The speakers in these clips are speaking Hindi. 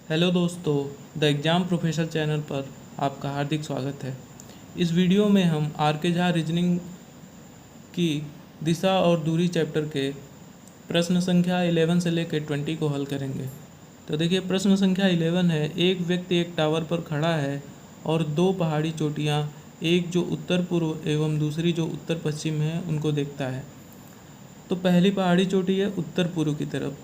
हेलो दोस्तों, द एग्ज़ाम प्रोफेसर चैनल पर आपका हार्दिक स्वागत है। इस वीडियो में हम आर के झा रीजनिंग की दिशा और दूरी चैप्टर के प्रश्न संख्या 11 से लेकर 20 को हल करेंगे। तो देखिए, प्रश्न संख्या 11 है, एक व्यक्ति एक टावर पर खड़ा है और दो पहाड़ी चोटियाँ, एक जो उत्तर पूर्व एवं दूसरी जो उत्तर पश्चिम है, उनको देखता है। तो पहली पहाड़ी चोटी है उत्तर पूर्व की तरफ,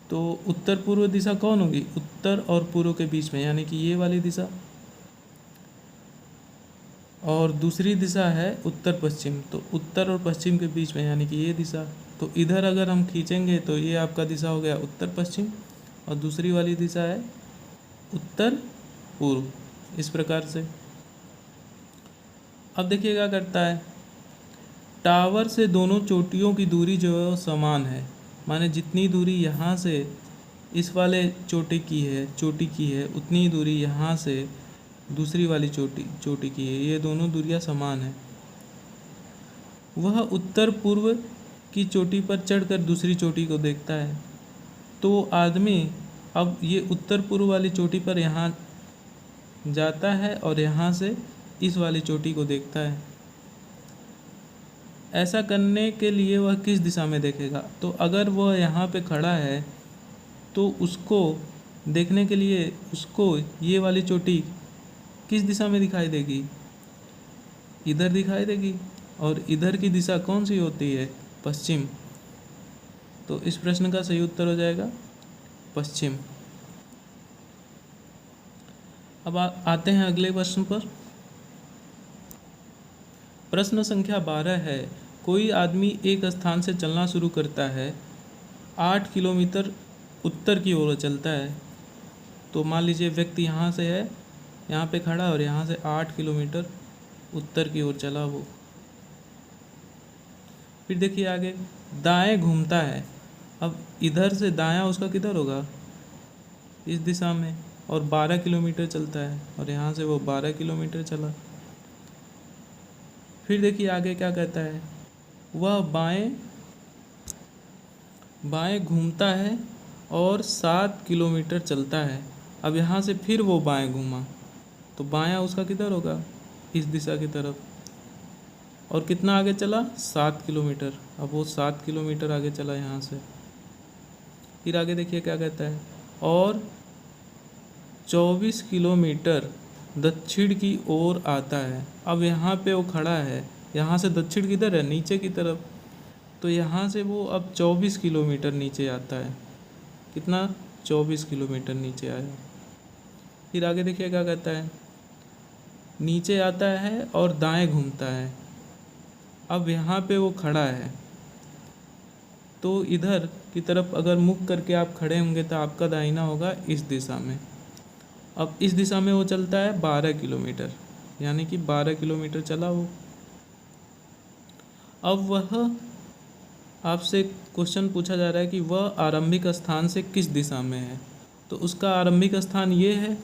तो उत्तर पूर्व दिशा कौन होगी? उत्तर और पूर्व के बीच में, यानी कि ये वाली दिशा। और दूसरी दिशा है उत्तर पश्चिम, तो उत्तर और पश्चिम के बीच में, यानी कि ये दिशा। तो इधर अगर हम खींचेंगे तो ये आपका दिशा हो गया उत्तर पश्चिम, और दूसरी वाली दिशा है उत्तर पूर्व, इस प्रकार से। अब देखिए क्या करता है, टावर से दोनों चोटियों की दूरी जो है वो समान है। माने जितनी दूरी यहाँ से इस वाले चोटी की है उतनी ही दूरी यहाँ से दूसरी वाली चोटी की है, ये दोनों दूरियां समान है। वह उत्तर पूर्व की चोटी पर चढ़कर दूसरी चोटी को देखता है। तो आदमी अब ये उत्तर पूर्व वाली चोटी पर यहाँ जाता है और यहाँ से इस वाली चोटी को देखता है। ऐसा करने के लिए वह किस दिशा में देखेगा? तो अगर वह यहाँ पे खड़ा है तो उसको देखने के लिए उसको ये वाली चोटी किस दिशा में दिखाई देगी? इधर दिखाई देगी, और इधर की दिशा कौन सी होती है? पश्चिम। तो इस प्रश्न का सही उत्तर हो जाएगा पश्चिम। अब आते हैं अगले प्रश्न पर। प्रश्न संख्या 12 है, कोई आदमी एक स्थान से चलना शुरू करता है, 8 किलोमीटर उत्तर की ओर चलता है। तो मान लीजिए व्यक्ति यहाँ से है, यहाँ पे खड़ा, और यहाँ से 8 किलोमीटर उत्तर की ओर चला वो। फिर देखिए आगे, दाएं घूमता है। अब इधर से दायां उसका किधर होगा? इस दिशा में, और 12 किलोमीटर चलता है, और यहाँ से वो 12 किलोमीटर चला। फिर देखिए आगे क्या कहता है, वह बाएं घूमता है और 7 किलोमीटर चलता है। अब यहाँ से फिर वो बाएं घूमा, तो बायां उसका किधर होगा? इस दिशा की तरफ। और कितना आगे चला? 7 किलोमीटर। अब वो 7 किलोमीटर आगे चला यहाँ से। फिर आगे देखिए क्या कहता है, और 24 किलोमीटर दक्षिण की ओर आता है। अब यहाँ पे वो खड़ा है, यहाँ से दक्षिण किधर है? नीचे की तरफ। तो यहाँ से वो अब 24 किलोमीटर नीचे आता है। कितना? 24 किलोमीटर नीचे आया। फिर आगे देखिए क्या कहता है, नीचे आता है और दाएं घूमता है। अब यहाँ पे वो खड़ा है, तो इधर की तरफ अगर मुख करके आप खड़े होंगे तो आपका दाहिना होगा इस दिशा में। अब इस दिशा में वो चलता है 12 किलोमीटर, यानी कि 12 किलोमीटर चला वो। अब वह आपसे क्वेश्चन पूछा जा रहा है कि वह आरंभिक स्थान से किस दिशा में है। तो उसका आरंभिक स्थान ये है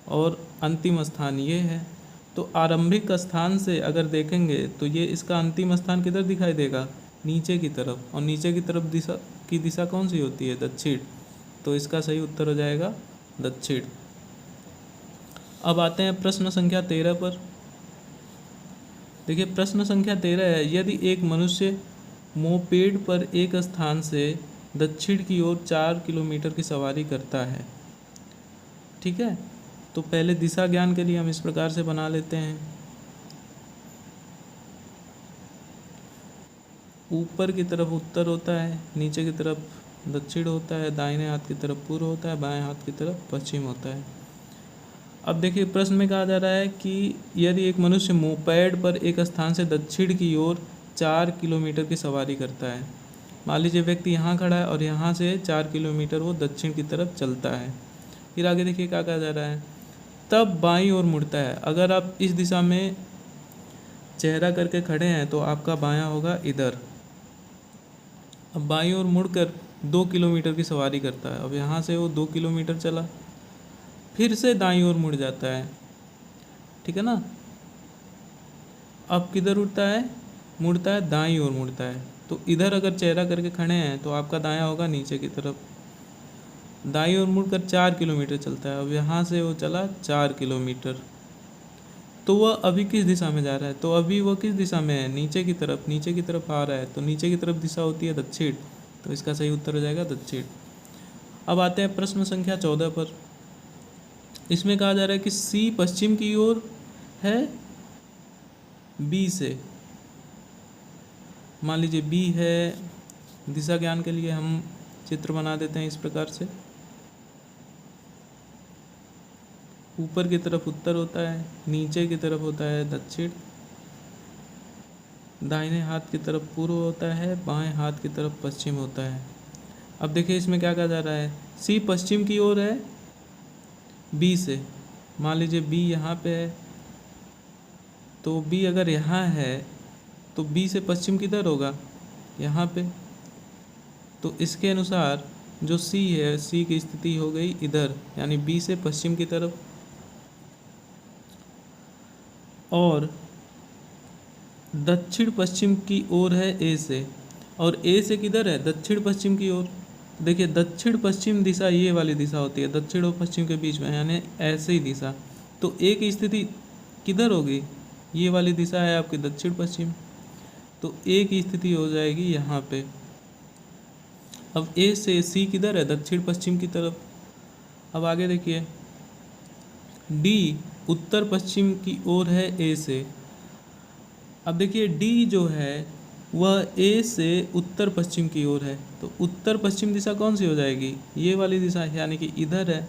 और अंतिम स्थान ये है। तो आरंभिक स्थान से अगर देखेंगे तो ये इसका अंतिम स्थान किधर दिखाई देगा? नीचे की तरफ। और नीचे की तरफ दिशा कौन सी होती है? दक्षिण। तो इसका सही उत्तर हो जाएगा दक्षिण। अब आते हैं प्रश्न संख्या 13 पर। देखिए प्रश्न संख्या 13 है, यदि एक मनुष्य मोपेड पर एक स्थान से दक्षिण की ओर 4 किलोमीटर की सवारी करता है, ठीक है, तो पहले दिशा ज्ञान के लिए हम इस प्रकार से बना लेते हैं। ऊपर की तरफ उत्तर होता है, नीचे की तरफ दक्षिण होता है, दाहिने हाथ की तरफ पूर्व होता है, बाएं हाथ की तरफ पश्चिम होता है। अब देखिए प्रश्न में कहा जा रहा है कि यदि एक मनुष्य मोपेड पर एक स्थान से दक्षिण की ओर 4 किलोमीटर की सवारी करता है। मान लीजिए व्यक्ति यहाँ खड़ा है और यहाँ से 4 किलोमीटर वो दक्षिण की तरफ चलता है। फिर आगे देखिए क्या कहा जा रहा है, तब बाईं ओर मुड़ता है। अगर आप इस दिशा में चेहरा करके खड़े हैं तो आपका बायां होगा इधर। अब बाईं ओर मुड़कर 2 किलोमीटर की सवारी करता है। अब यहाँ से वो 2 किलोमीटर चला, फिर से दाईं ओर मुड़ जाता है, ठीक है ना। अब किधर उड़ता है? मुड़ता है दाईं ओर मुड़ता है। तो इधर अगर चेहरा करके खड़े हैं तो आपका दायां होगा नीचे की तरफ। दाईं ओर मुड़कर 4 किलोमीटर चलता है। अब यहाँ से वो चला 4 किलोमीटर, तो वह अभी किस दिशा में जा रहा है? तो अभी वो किस दिशा में है? नीचे की तरफ, नीचे की तरफ आ रहा है। तो नीचे की तरफ दिशा होती है दक्षिण, तो इसका सही उत्तर हो जाएगा दक्षिण। अब आते हैं प्रश्न संख्या 14 पर। इसमें कहा जा रहा है कि सी पश्चिम की ओर है बी से। मान लीजिए बी है, दिशा ज्ञान के लिए हम चित्र बना देते हैं इस प्रकार से। ऊपर की तरफ उत्तर होता है, नीचे की तरफ होता है दक्षिण, दाहिने हाथ की तरफ पूर्व होता है, बाएं हाथ की तरफ पश्चिम होता है। अब देखिए इसमें क्या कहा जा रहा है, सी पश्चिम की ओर है बी से। मान लीजिए बी यहाँ पे है, तो बी अगर यहाँ है तो बी से पश्चिम किधर होगा? यहाँ पे। तो इसके अनुसार जो सी है, सी की स्थिति हो गई इधर, यानी बी से पश्चिम की तरफ। और दक्षिण पश्चिम की ओर है ए से, और ए से किधर है? दक्षिण पश्चिम की ओर। देखिए दक्षिण पश्चिम दिशा ये वाली दिशा होती है, दक्षिण और पश्चिम के बीच में, यानी ऐसे ही दिशा। तो ए की स्थिति किधर होगी? ये वाली दिशा है आपकी दक्षिण पश्चिम, तो ए की स्थिति हो जाएगी यहाँ पे। अब ए से सी किधर है? दक्षिण पश्चिम की तरफ। अब आगे देखिए, डी उत्तर पश्चिम की ओर है ए से। अब देखिए डी जो है वह ए से उत्तर पश्चिम की ओर है, तो उत्तर पश्चिम दिशा कौन सी हो जाएगी? ये वाली दिशा, यानी कि इधर है।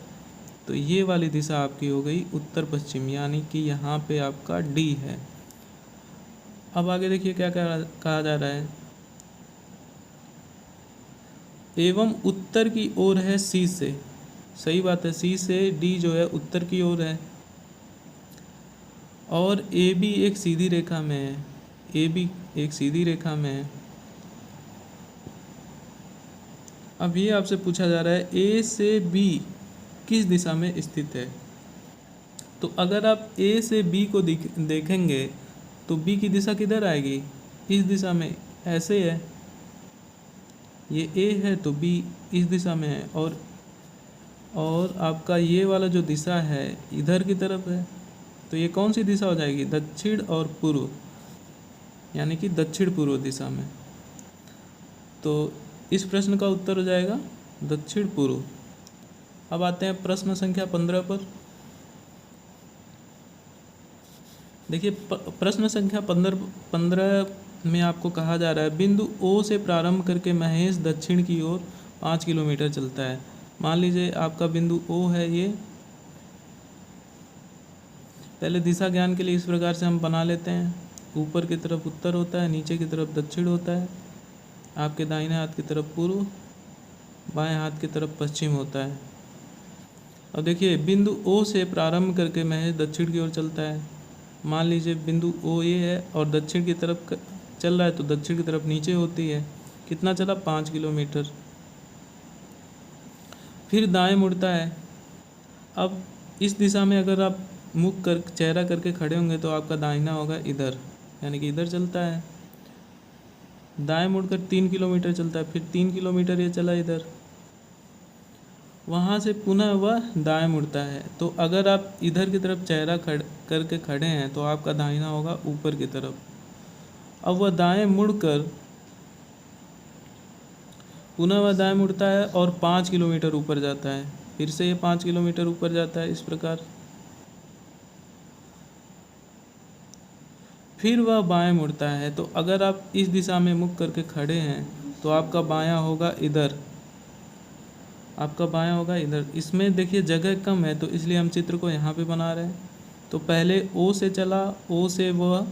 तो ये वाली दिशा आपकी हो गई उत्तर पश्चिम, यानी कि यहाँ पे आपका डी है। अब आगे देखिए क्या कहा जा रहा है, एवं उत्तर की ओर है सी से। सही बात है, सी से डी जो है उत्तर की ओर है, और ए बी एक सीधी रेखा में है, ए बी एक सीधी रेखा में है। अब ये आपसे पूछा जा रहा है ए से बी किस दिशा में स्थित है। तो अगर आप ए से बी को देखेंगे तो बी की दिशा किधर आएगी? इस दिशा में, ऐसे है। ये ए है तो बी इस दिशा में है, और आपका ये वाला जो दिशा है इधर की तरफ है। तो ये कौन सी दिशा हो जाएगी? दक्षिण और पूर्व, यानी कि दक्षिण पूर्व दिशा में। तो इस प्रश्न का उत्तर हो जाएगा दक्षिण पूर्व। अब आते हैं प्रश्न संख्या 15 पर। देखिए प्रश्न संख्या 15 में आपको कहा जा रहा है, बिंदु ओ से प्रारंभ करके महेश दक्षिण की ओर 5 किलोमीटर चलता है। मान लीजिए आपका बिंदु ओ है ये। पहले दिशा ज्ञान के लिए इस प्रकार से हम बना लेते हैं, ऊपर की तरफ उत्तर होता है, नीचे की तरफ दक्षिण होता है, आपके दाहिने हाथ की तरफ पूर्व, बाएं हाथ की तरफ पश्चिम होता है। अब देखिए बिंदु ओ से प्रारंभ करके महेश दक्षिण की ओर चलता है। मान लीजिए बिंदु ओ ये है और दक्षिण की तरफ चल रहा है, तो दक्षिण की तरफ नीचे होती है। कितना चला? 5 किलोमीटर। फिर दाएं मुड़ता है। अब इस दिशा में अगर आप मुख कर चेहरा करके खड़े होंगे तो आपका दाहिना होगा इधर, यानी कि इधर चलता है। दाएं मुड़कर 3 किलोमीटर चलता है, फिर 3 किलोमीटर ये चला इधर, वहाँ से पुनः वह दाएं मुड़ता है। तो अगर आप इधर की तरफ चेहरा करके खड़े हैं तो आपका दाहिना होगा ऊपर की तरफ। अब वह दाएं मुड़कर पुनः वह दाएं मुड़ता है और 5 किलोमीटर ऊपर जाता है, फिर से ये 5 किलोमीटर ऊपर जाता है इस प्रकार। फिर वह बाएं मुड़ता है। तो अगर आप इस दिशा में मुख करके खड़े हैं तो आपका बायां होगा इधर, आपका बायां होगा इधर। इसमें देखिए जगह कम है तो इसलिए हम चित्र को यहाँ पे बना रहे हैं। तो पहले ओ से चला, ओ से वह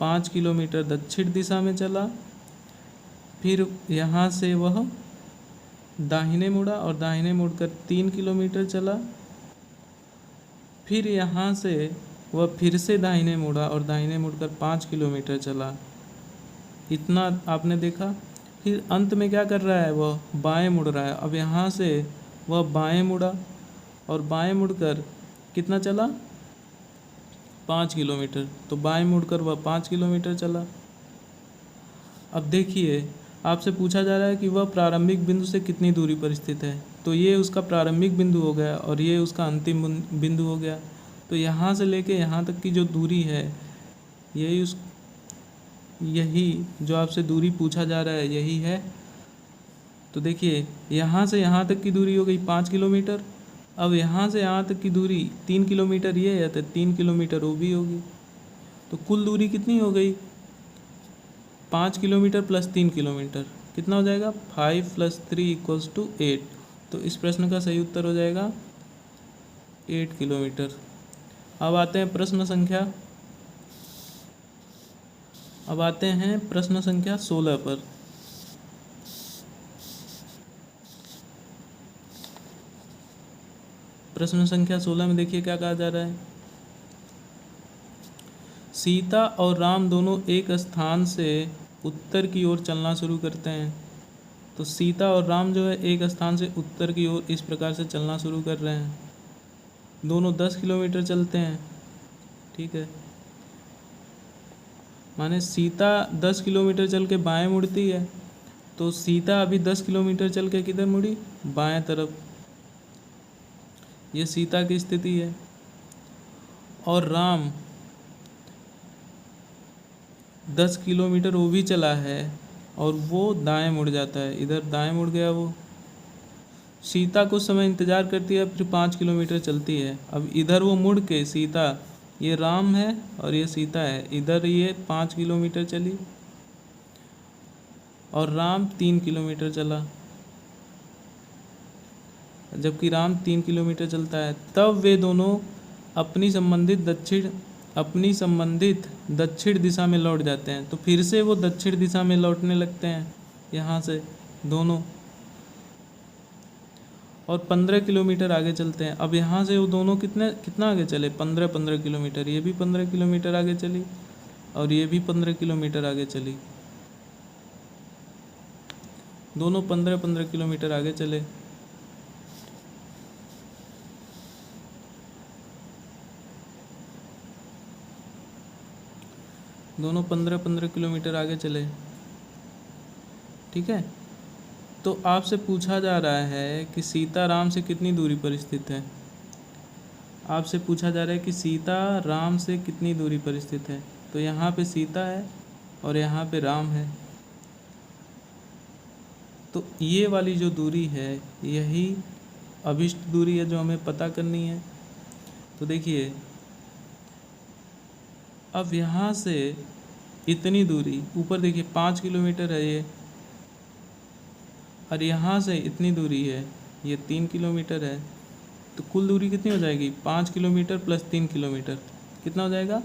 5 किलोमीटर दक्षिण दिशा में चला, फिर यहाँ से वह दाहिने मुड़ा और दाहिने मुड़कर 3 किलोमीटर चला, फिर यहाँ से वह फिर से दाहिने मुड़ा और दाहिने मुड़कर 5 किलोमीटर चला। इतना आपने देखा। फिर अंत में क्या कर रहा है? वह बाएं मुड़ रहा है। अब यहाँ से वह बाएं मुड़ा और बाएं मुड़कर कितना चला? 5 किलोमीटर। तो बाएं मुड़कर वह 5 किलोमीटर चला। अब देखिए आपसे पूछा जा रहा है कि वह प्रारंभिक बिंदु से कितनी दूरी पर स्थित है। तो ये उसका प्रारंभिक बिंदु हो गया और ये उसका अंतिम बिंदु हो गया। तो यहाँ से लेके यहाँ तक की जो दूरी है यही जो आपसे दूरी पूछा जा रहा है यही है। तो देखिए यहाँ से यहाँ तक की दूरी हो गई 5 किलोमीटर। अब यहाँ से यहाँ तक की दूरी 3 किलोमीटर ये है तो 3 किलोमीटर वो भी होगी। तो कुल दूरी कितनी हो गई? 5 किलोमीटर प्लस 3 किलोमीटर कितना हो जाएगा? 5 + 3 = 8। तो इस प्रश्न का सही उत्तर हो जाएगा 8 किलोमीटर। अब आते हैं प्रश्न संख्या 16 पर। प्रश्न संख्या 16 में देखिए क्या कहा जा रहा है। सीता और राम दोनों एक स्थान से उत्तर की ओर चलना शुरू करते हैं। तो सीता और राम जो है एक स्थान से उत्तर की ओर इस प्रकार से चलना शुरू कर रहे हैं। दोनों 10 किलोमीटर चलते हैं, ठीक है। माने सीता 10 किलोमीटर चल के बाएं मुड़ती है, तो सीता अभी 10 किलोमीटर चल के किधर मुड़ी? बाएं तरफ। ये सीता की स्थिति है। और राम 10 किलोमीटर वो भी चला है और वो दाएं मुड़ जाता है, इधर दाएं मुड़ गया वो। सीता कुछ समय इंतज़ार करती है, फिर 5 किलोमीटर चलती है। अब इधर वो मुड़ के सीता, ये राम है और ये सीता है, इधर ये 5 किलोमीटर चली और राम 3 किलोमीटर चला, जबकि राम 3 किलोमीटर चलता है। तब वे दोनों अपनी संबंधित दक्षिण दिशा में लौट जाते हैं। तो फिर से वो दक्षिण दिशा में लौटने लगते हैं यहाँ से दोनों, और 15 किलोमीटर आगे चलते हैं। अब यहाँ से वो दोनों कितना आगे चले? 15 किलोमीटर। ये भी 15 किलोमीटर आगे चली और ये भी 15 किलोमीटर आगे चली। दोनों 15 किलोमीटर आगे चले। दोनों 15 किलोमीटर आगे चले, ठीक है। तो आपसे पूछा जा रहा है कि सीता राम से कितनी दूरी पर स्थित है। आपसे पूछा जा रहा है कि सीता राम से कितनी दूरी पर स्थित है। तो यहाँ पे सीता है और यहाँ पे राम है। तो ये वाली जो दूरी है यही अभिष्ट दूरी है जो हमें पता करनी है। तो देखिए अब यहाँ से इतनी दूरी, ऊपर देखिए 5 किलोमीटर है ये, और यहाँ से इतनी दूरी है, ये 3 किलोमीटर है। तो कुल दूरी कितनी हो जाएगी? 5 किलोमीटर प्लस 3 किलोमीटर कितना हो जाएगा?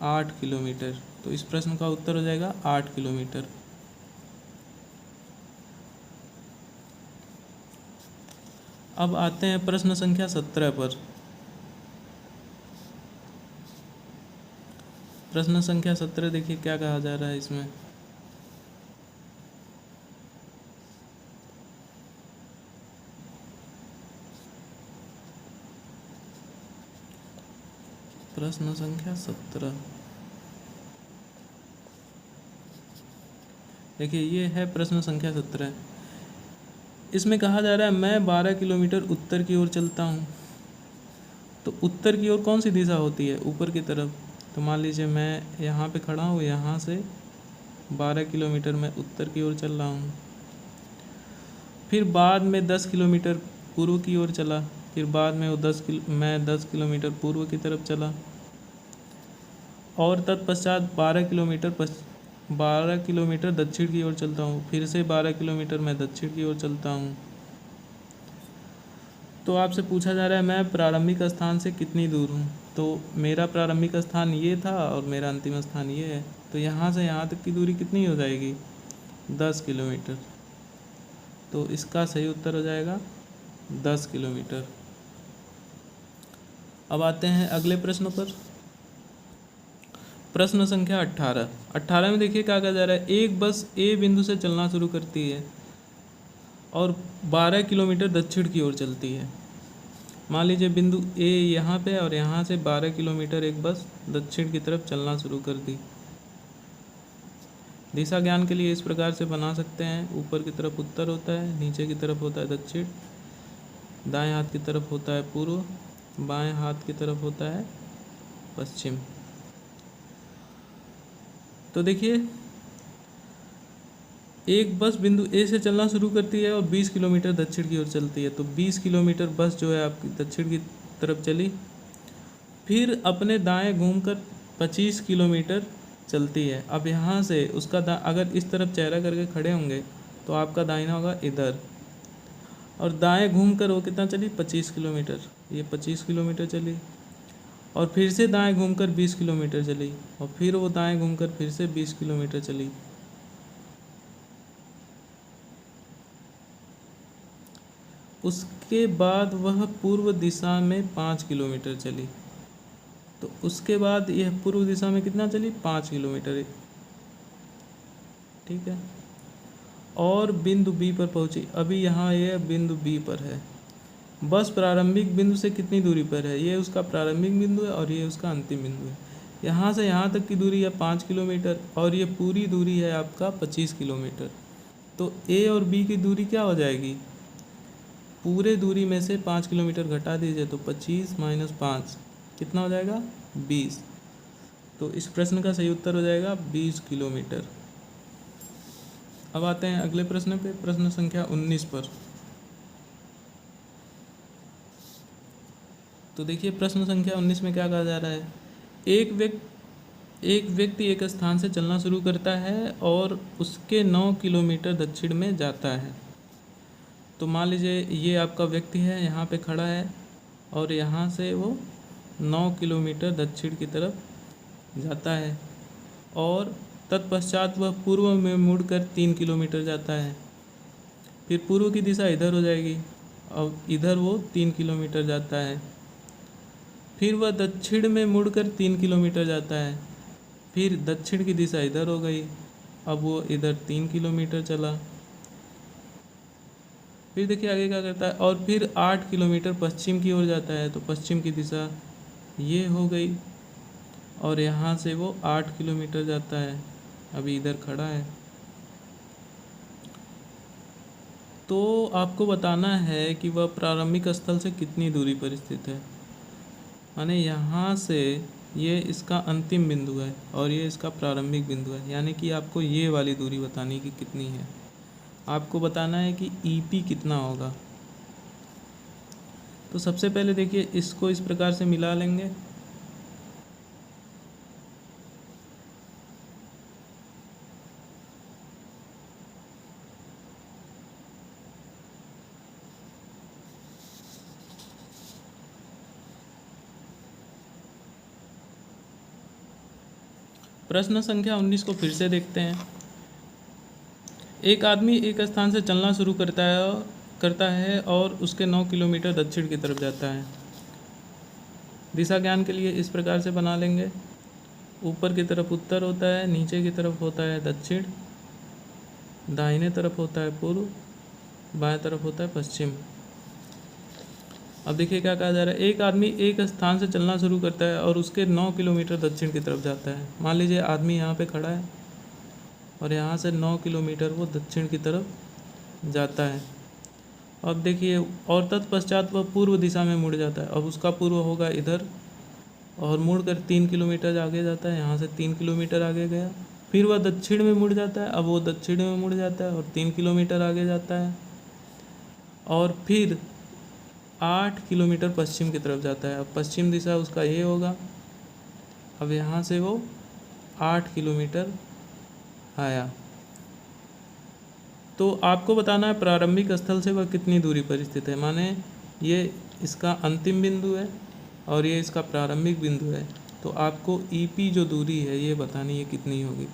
8 किलोमीटर। तो इस प्रश्न का उत्तर हो जाएगा 8 किलोमीटर। अब आते हैं प्रश्न संख्या 17 पर। प्रश्न संख्या 17 देखिए क्या कहा जा रहा है इसमें। प्रश्न संख्या 17 देखिए, ये है प्रश्न संख्या 17। इसमें कहा जा रहा है मैं 12 किलोमीटर उत्तर की ओर चलता हूँ। तो उत्तर की ओर कौन सी दिशा होती है? ऊपर की तरफ। तो मान लीजिए मैं यहाँ पे खड़ा हूँ, यहाँ से 12 किलोमीटर मैं उत्तर की ओर चल रहा हूँ। फिर बाद में 10 किलोमीटर पूर्व की ओर चला, फिर बाद में मैं 10 किलोमीटर पूर्व की तरफ चला, और तत्पश्चात 12 किलोमीटर दक्षिण की ओर चलता हूँ। फिर से 12 किलोमीटर मैं दक्षिण की ओर चलता हूँ। तो आपसे पूछा जा रहा है मैं प्रारंभिक स्थान से कितनी दूर हूँ। तो मेरा प्रारंभिक स्थान ये था और मेरा अंतिम स्थान ये है। तो यहाँ से यहाँ तक की दूरी कितनी हो जाएगी? 10 किलोमीटर। तो इसका सही उत्तर हो जाएगा 10 किलोमीटर। अब आते हैं अगले प्रश्न पर। प्रश्न संख्या 18 में देखिए क्या कहा जा रहा है। एक बस ए बिंदु से चलना शुरू करती है और 12 किलोमीटर दक्षिण की ओर चलती है। मान लीजिए बिंदु ए यहाँ पे और यहाँ से 12 किलोमीटर एक बस दक्षिण की तरफ चलना शुरू कर दी। दिशा ज्ञान के लिए इस प्रकार से बना सकते हैं, ऊपर की तरफ उत्तर होता है, नीचे की तरफ होता है दक्षिण, दाएं हाथ की तरफ होता है पूर्व, बाएं हाथ की तरफ होता है पश्चिम। तो देखिए, एक बस बिंदु ए से चलना शुरू करती है और 20 किलोमीटर दक्षिण की ओर चलती है। तो 20 किलोमीटर बस जो है आपकी दक्षिण की तरफ चली, फिर अपने दाएं घूमकर 25 किलोमीटर चलती है। अब यहाँ से उसका अगर इस तरफ चेहरा करके खड़े होंगे तो आपका दाहिना होगा इधर, और दाएं घूमकर वो कितना चली, 25 किलोमीटर। ये 25 किलोमीटर चली, और फिर से दाएं घूमकर 20 किलोमीटर चली, और फिर वो दाएं घूमकर फिर से 20 किलोमीटर चली। उसके बाद वह पूर्व दिशा में 5 किलोमीटर चली। तो उसके बाद यह पूर्व दिशा में कितना चली, 5 किलोमीटर, ठीक है। और बिंदु बी पर पहुंची। अभी यहाँ यह बिंदु बी पर है। बस प्रारंभिक बिंदु से कितनी दूरी पर है, ये उसका प्रारंभिक बिंदु है और ये उसका अंतिम बिंदु है। यहाँ से यहाँ तक की दूरी है 5 किलोमीटर, और ये पूरी दूरी है आपका 25 किलोमीटर। तो ए और बी की दूरी क्या हो जाएगी, पूरे दूरी में से 5 किलोमीटर घटा दीजिए, तो 25 माइनस 5 कितना हो जाएगा, 20। तो इस प्रश्न का सही उत्तर हो जाएगा 20 किलोमीटर। अब आते हैं अगले प्रश्न पे, प्रश्न संख्या 19 पर। तो देखिए, प्रश्न संख्या 19 में क्या कहा जा रहा है, एक व्यक्ति एक स्थान से चलना शुरू करता है और उसके 9 किलोमीटर दक्षिण में जाता है। तो मान लीजिए ये आपका व्यक्ति है, यहाँ पे खड़ा है, और यहाँ से वो 9 किलोमीटर दक्षिण की तरफ जाता है, और तत्पश्चात वह पूर्व में मुड़कर 3 किलोमीटर जाता है। फिर पूर्व की दिशा इधर हो जाएगी, और इधर वो 3 किलोमीटर जाता है। फिर वह दक्षिण में मुड़कर 3 किलोमीटर जाता है। फिर दक्षिण की दिशा इधर हो गई, अब वो इधर 3 किलोमीटर चला। फिर देखिए आगे क्या करता है, और फिर 8 किलोमीटर पश्चिम की ओर जाता है। तो पश्चिम की दिशा ये हो गई, और यहाँ से वो 8 किलोमीटर जाता है, अभी इधर खड़ा है। तो आपको बताना है कि वह प्रारंभिक स्थल से कितनी दूरी पर स्थित है। माने यहाँ से ये इसका अंतिम बिंदु है और ये इसका प्रारंभिक बिंदु है, यानी कि आपको ये वाली दूरी बतानी कि कितनी है। आपको बताना है कि ईपी कितना होगा। तो सबसे पहले देखिए, इसको इस प्रकार से मिला लेंगे। प्रश्न संख्या 19 को फिर से देखते हैं। एक आदमी एक स्थान से चलना शुरू करता है और उसके 9 किलोमीटर दक्षिण की तरफ जाता है। दिशा ज्ञान के लिए इस प्रकार से बना लेंगे। ऊपर की तरफ उत्तर होता है, नीचे की तरफ होता है दक्षिण, दाहिने तरफ होता है पूर्व, बाएं तरफ होता है पश्चिम। अब देखिए क्या कहा जा रहा है, एक आदमी एक स्थान से चलना शुरू करता है और उसके 9 किलोमीटर दक्षिण की तरफ जाता है। मान लीजिए आदमी यहाँ पे खड़ा है और यहाँ से 9 किलोमीटर वो दक्षिण की तरफ जाता है। अब देखिए, और तत्पश्चात वह पूर्व दिशा में मुड़ जाता है। अब उसका पूर्व होगा इधर, और मुड़कर 3 किलोमीटर आगे जाता है। यहाँ से 3 किलोमीटर आगे गया, फिर वह दक्षिण में मुड़ जाता है। अब वो दक्षिण में मुड़ जाता है और 3 किलोमीटर आगे जाता है, और फिर 8 किलोमीटर पश्चिम की तरफ जाता है। अब पश्चिम दिशा उसका ये होगा। अब यहाँ से वो 8 किलोमीटर आया। तो आपको बताना है प्रारंभिक स्थल से वह कितनी दूरी पर स्थित है। माने ये इसका अंतिम बिंदु है और ये इसका प्रारंभिक बिंदु है। तो आपको ईपी जो दूरी है ये बतानी है कितनी होगी।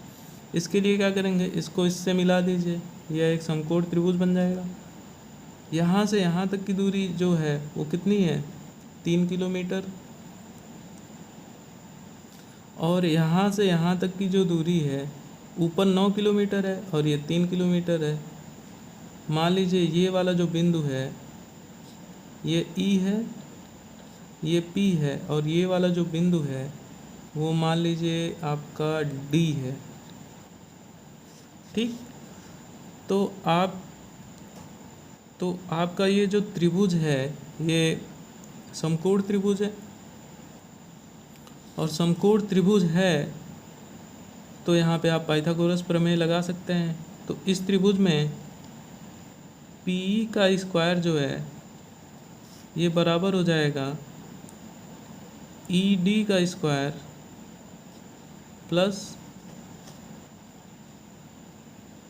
इसके लिए क्या करेंगे, इसको इससे मिला दीजिए, यह एक समकोण त्रिभुज बन जाएगा। यहाँ से यहाँ तक की दूरी जो है वो कितनी है, 3 किलोमीटर, और यहाँ से यहाँ तक की जो दूरी है ऊपर 9 किलोमीटर है और ये 3 किलोमीटर है। मान लीजिए ये वाला जो बिंदु है ये ई है, ये पी है, और ये वाला जो बिंदु है वो मान लीजिए आपका डी है। ठीक। तो आपका ये जो त्रिभुज है ये समकोण त्रिभुज है, और समकोण त्रिभुज है तो यहाँ पे आप पाइथागोरस प्रमेय लगा सकते हैं। तो इस त्रिभुज में पी का स्क्वायर जो है ये बराबर हो जाएगा ई डी का स्क्वायर प्लस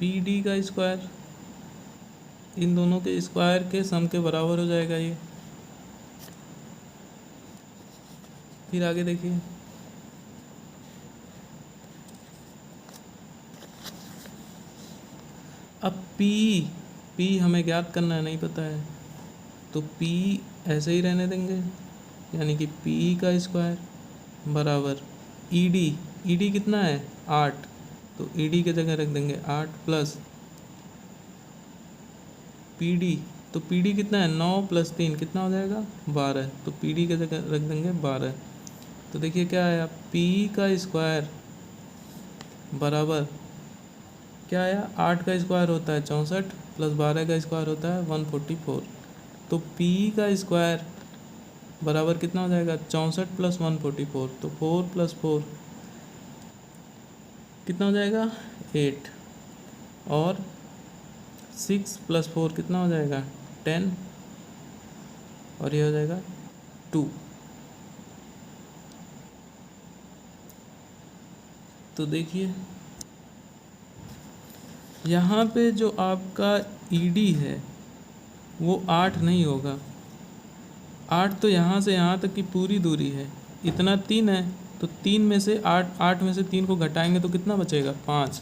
पी डी का स्क्वायर, इन दोनों के स्क्वायर के सम के बराबर हो जाएगा ये। फिर आगे देखिए, अब P हमें ज्ञात करना है, नहीं पता है तो P ऐसे ही रहने देंगे, यानी कि P का स्क्वायर बराबर ED कितना है 8, तो ED के जगह रख देंगे 8 प्लस PD, तो PD कितना है 9 प्लस 3 कितना हो जाएगा 12, तो PD के जगह रख देंगे 12। तो देखिए क्या आया, P का स्क्वायर बराबर क्या आया, 8 का स्क्वायर होता है 64 प्लस 12 का स्क्वायर होता है 144, तो P का स्क्वायर बराबर कितना हो जाएगा 64 प्लस 144, तो 4 प्लस 4 कितना हो जाएगा 8, और 6 प्लस 4 कितना हो जाएगा 10, और ये हो जाएगा 2। तो देखिए यहाँ पे जो आपका ED है वो 8 नहीं होगा, 8 तो यहाँ से यहाँ तक की पूरी दूरी है, इतना 3 है, तो 3 में से 8 में से 3 को घटाएंगे तो कितना बचेगा 5,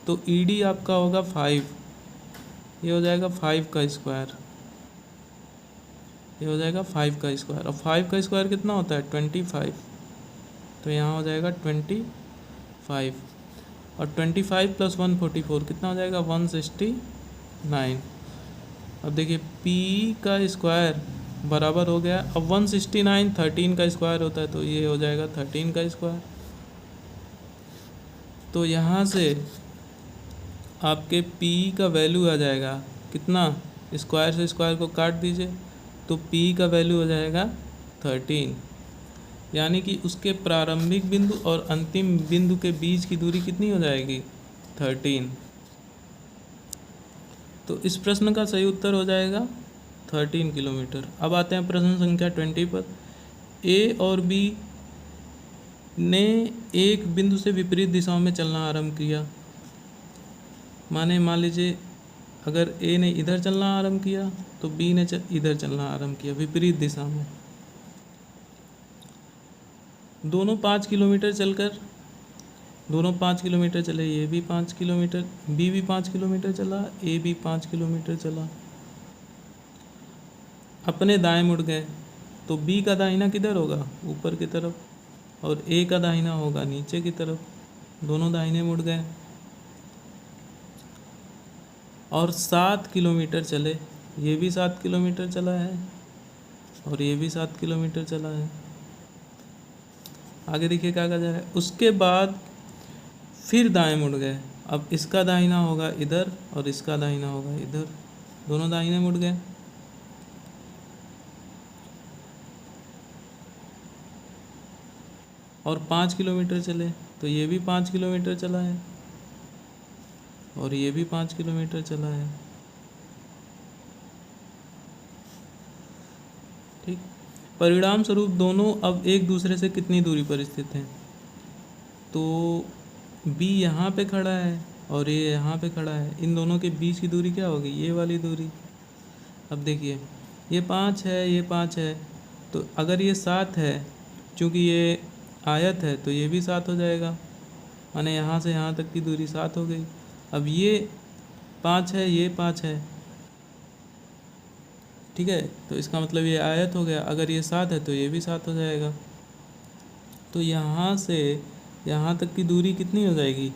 तो ED आपका होगा 5, ये हो जाएगा 5 का स्क्वायर, ये हो जाएगा 5 का स्क्वायर, और 5 का स्क्वायर कितना होता है 25, तो यहाँ हो जाएगा 25, और 25 प्लस 144 कितना हो जाएगा 169। अब देखिए P का स्क्वायर बराबर हो गया, अब 169 13 का स्क्वायर होता है, तो ये हो जाएगा 13 का स्क्वायर। तो यहाँ से आपके P का वैल्यू आ जाएगा कितना, स्क्वायर से स्क्वायर को काट दीजिए तो P का वैल्यू हो जाएगा 13, यानी कि उसके प्रारंभिक बिंदु और अंतिम बिंदु के बीच की दूरी कितनी हो जाएगी 13। तो इस प्रश्न का सही उत्तर हो जाएगा 13 किलोमीटर। अब आते हैं प्रश्न संख्या 20 पर। A और B ने एक बिंदु से विपरीत दिशाओं में चलना आरंभ किया। मान लीजिए अगर A ने इधर चलना आरंभ किया तो B ने इधर चलना आरंभ किया, विपरीत दिशा में। दोनों 5 किलोमीटर चले, ये भी 5 किलोमीटर, B भी 5 किलोमीटर चला, A भी 5 किलोमीटर चला। अपने दाएं मुड़ गए तो B का दाहिना किधर होगा, ऊपर की तरफ, और A का दाहिना होगा नीचे की तरफ। दोनों दाहिने मुड़ गए और 7 किलोमीटर चले, ये भी 7 किलोमीटर चला है और ये भी 7 किलोमीटर चला है। आगे देखिए क्या कहा जा रहा है, उसके बाद फिर दाएं मुड़ गए। अब इसका दाहिना होगा इधर और इसका दाहिना होगा इधर, दोनों दाहिने मुड़ गए। और 5 किलोमीटर चले, तो ये भी 5 किलोमीटर चला है और ये भी 5 किलोमीटर चला है। ठीक, परिणाम स्वरूप दोनों अब एक दूसरे से कितनी दूरी पर स्थित हैं, तो B यहाँ पे खड़ा है और ये यहाँ पे खड़ा है, इन दोनों के बीच की दूरी क्या होगी, ये वाली दूरी। अब देखिए ये 5 है, ये 5 है, तो अगर ये 7 है, चूँकि ये आयत है तो ये भी 7 हो जाएगा, माने यहाँ से यहाँ तक की दूरी 7 हो गई। अब ये 5 है, ये 5 है, ठीक है, तो इसका मतलब ये आयत हो गया। अगर ये 7 है तो ये भी 7 हो जाएगा। तो यहाँ से यहाँ तक की दूरी कितनी हो जाएगी,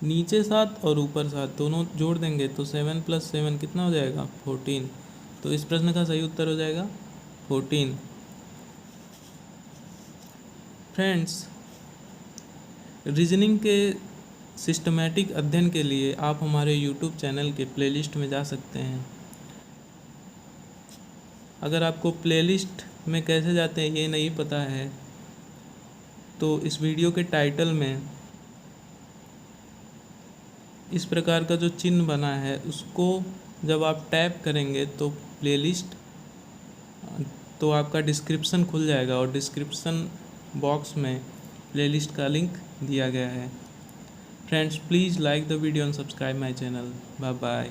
नीचे 7 और ऊपर 7, दोनों जोड़ देंगे तो 7 + 7 कितना हो जाएगा 14। तो इस प्रश्न का सही उत्तर हो जाएगा 14। फ्रेंड्स, रीजनिंग के सिस्टमैटिक अध्ययन के लिए आप हमारे YouTube चैनल के प्लेलिस्ट में जा सकते हैं। अगर आपको प्लेलिस्ट में कैसे जाते हैं ये नहीं पता है तो इस वीडियो के टाइटल में इस प्रकार का जो चिन्ह बना है उसको जब आप टैप करेंगे तो प्लेलिस्ट तो आपका डिस्क्रिप्शन खुल जाएगा और डिस्क्रिप्शन बॉक्स में प्लेलिस्ट का लिंक दिया गया है। Friends, please like the video and subscribe my channel. Bye bye.